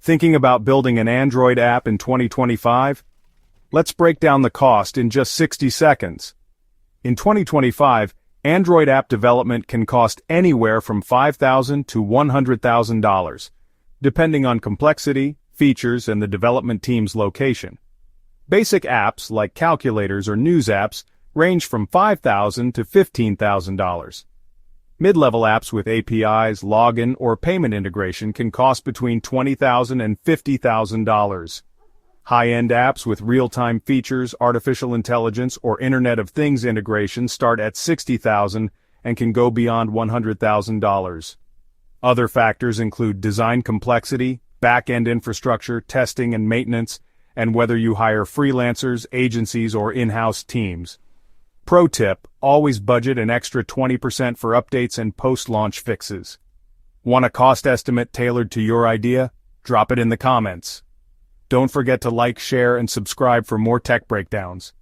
Thinking about building an Android app in 2025? Let's break down the cost in just 60 seconds. In 2025, Android app development can cost anywhere from $5,000 to $100,000, depending on complexity, features, and the development team's location. Basic apps like calculators or news apps range from $5,000 to $15,000. Mid-level apps with APIs, login, or payment integration can cost between $20,000 and $50,000. High-end apps with real-time features, artificial intelligence, or Internet of Things integration start at $60,000 and can go beyond $100,000. Other factors include design complexity, back-end infrastructure, testing and maintenance, and whether you hire freelancers, agencies, or in-house teams. Pro tip, always budget an extra 20% for updates and post-launch fixes. Want a cost estimate tailored to your idea? Drop it in the comments. Don't forget to like, share, and subscribe for more tech breakdowns.